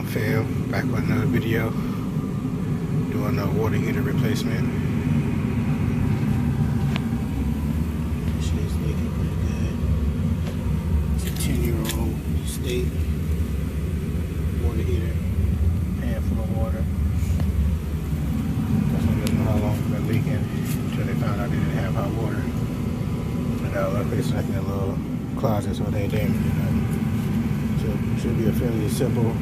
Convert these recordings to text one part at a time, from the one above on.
Phil, back with another video, doing a water heater replacement. Shit's leaking pretty good. It's a 10-year-old state water heater, pan full of water. Customer doesn't know how long it's been leaking until they found out they didn't have hot water. And now it's like in a little closet, so it ain't damaged or nothing. So it should be a fairly simple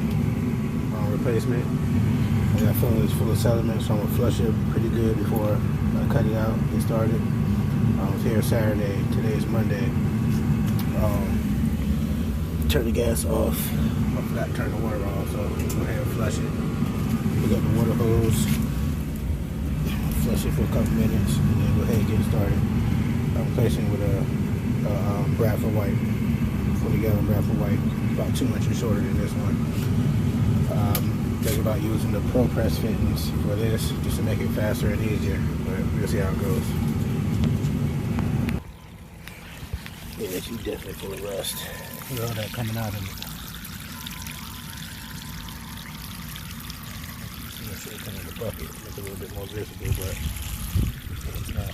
replacement. I got a feeling it's full of sediment, so I'm gonna flush it pretty good before I cut it out and get started. I was here Saturday, today is Monday. Turn the gas off. I forgot to turn the water off, so I'm gonna go ahead and flush it. We got the water hose. Flush it for a couple minutes and then go ahead and get started. I'm replacing with a Bradford White, 40-gallon Bradford White, about 2 inches shorter than this one. Think about using the ProPress fittings for this just to make it faster and easier, but we'll see how it goes. Yeah, she's definitely full of rust. Look at all that coming out of it. I should have come in the bucket, make it a little bit more visible, but it's not.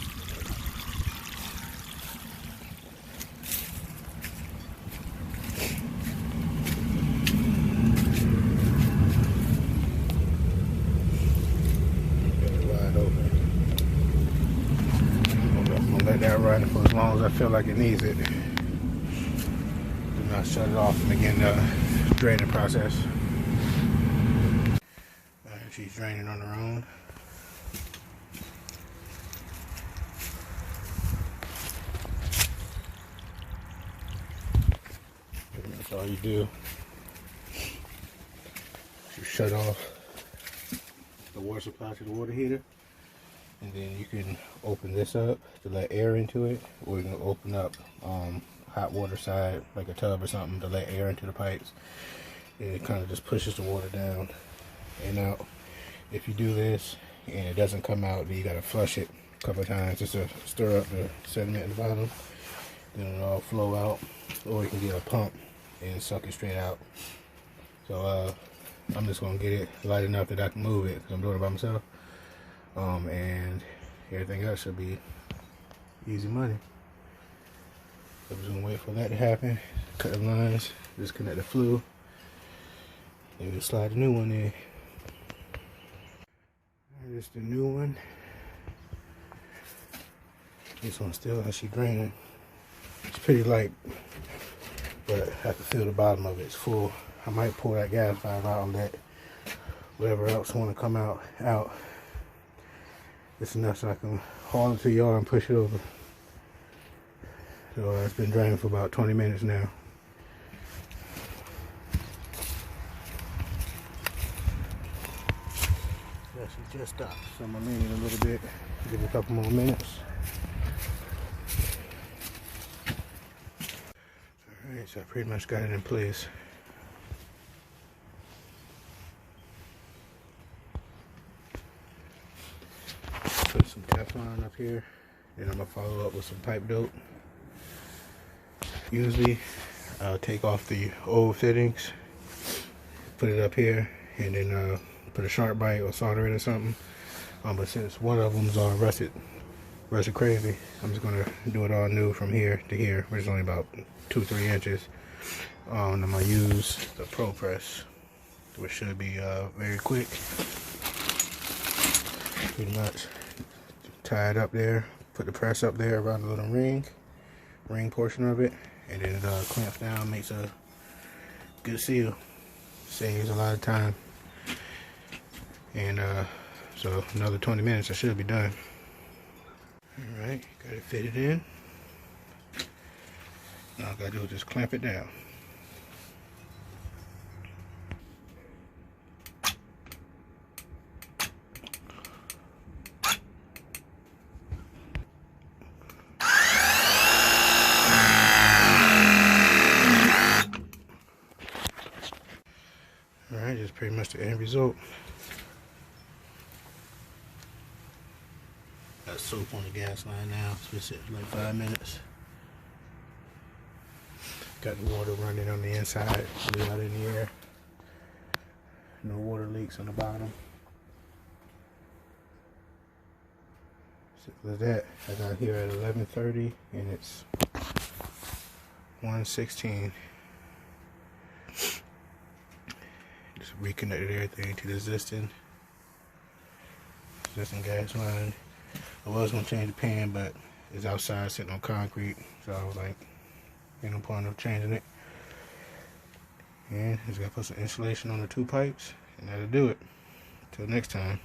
Let that run for as long as I feel like it needs it. Do not shut it off and begin the draining process. Alright, she's draining on her own. And that's all you do. You shut off the water supply to the water heater. And then you can open this up to let air into it, or you can open up hot water side, like a tub or something, to let air into the pipes. And it kind of just pushes the water down and out. If you do this and it doesn't come out, then you gotta flush it a couple of times just to stir up the sediment at the bottom. Then it'll all flow out, or you can get a pump and suck it straight out. So I'm just gonna get it light enough that I can move it because I'm doing it by myself. And everything else should be easy money. So I'm just gonna wait for that to happen. Cut the lines, disconnect the flue, and we'll slide the new one in. This is the new one. This one's still actually draining. It's pretty light, but I can feel the bottom of it. It's full. I might pull that gas valve out and let whatever else want to come out. It's enough so I can haul it to the yard and push it over. So it's been draining for about 20 minutes now. Yeah, she just stopped, so I'm gonna lean it a little bit, give it a couple more minutes. Alright, so I pretty much got it in place. Put some Teflon up here, and I'm gonna follow up with some pipe dope. Usually I'll take off the old fittings, put it up here, and then put a sharp bite or solder it or something. But since one of them's all rusted crazy, I'm just gonna do it all new from here to here, which is only about 2-3 inches. And I'm gonna use the ProPress, which should be very quick. Pretty much tie it up there, put the press up there around the little ring portion of it, and then it clamps down, makes a good seal. Saves a lot of time. And so another 20 minutes I should be done. Alright, got it fitted in. Now all I gotta do is just clamp it down. Alright, just pretty much the end result. Got soap on the gas line now. It's been sitting for like 5 minutes. Got the water running on the inside, blew out in the air. leaks on the bottom. So that I got here at 11:30 and it's 1:16. Just reconnected everything to the existing gas line. I was gonna change the pan, but it's outside sitting on concrete, so I was like, ain't no point of changing it. And just gotta put some insulation on the two pipes, and that'll do it. Till next time.